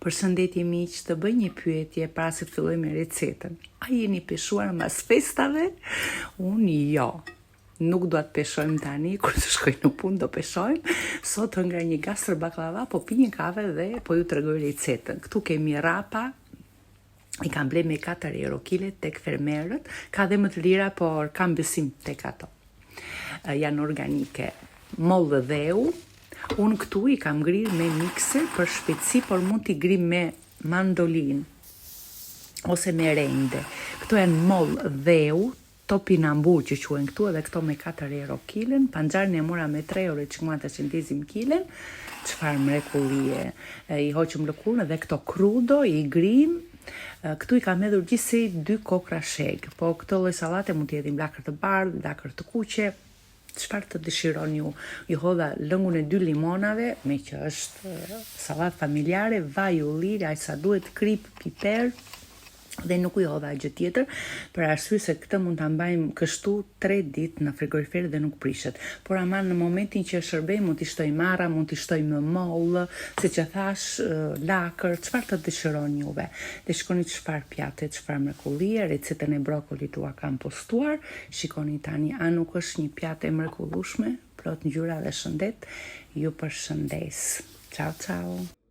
Përshëndetje miq, të bëj një pyetje para se fillojmë recetën. A jeni peshuar mas festave? Unë jo. Nuk do të peshojmë tani, kur të shkoj në punë do peshojmë. Sot hëngra një gastër baklava, po pi një kafe dhe po ju tregoj recetën. Këtu kemi rapa, i kam ble me 4 euro kile tek fermerët, ka dhe më të lira, por kam besim tek ato. Janë organike. Moll dhe dheu. Unë këtu i kam ngrirë me mikser për shpejtësi, por mund t'i ngri me mandolin ose me rende. Këto janë moll dheu, topinambur që quhen këtu, edhe këto me 4 euro kilen, panxarin e mora me 3 euro 50 centesim kilen. Çfarë mrekullie. I hoqëm lëkurën dhe këto krudo i grim. Këtu i kam hedhur gjithsej 2 kokra sheg, po këto lloj sallate mund t'i hedhim lakër të bardhë, lakër të kuqe, çfarë të dëshironi ju. Ju hodha lëngun e 2 limonave, me që është sallatë familjare, vaj ulliri, aq sa duhet, krip, piper, dhe nuk u hodha gjë tjetër, për arsye se këtë mund ta mbajmë kështu 3 ditë në frigorifer dhe nuk prishet. Por ama në momentin që shërbej mund t'i shtoj marra, mund t'i shtoj më mollë, siç e thash, lakër, çfarë të dëshironi juve. Dhe shikoni çfarë pjate, çfarë mrekullie, recetën e brokolit ua kam postuar. Shikoni tani, a nuk është një pjatë e mrekullueshme, plot ngjyra dhe shëndet. Ju përshëndes. Ciao ciao.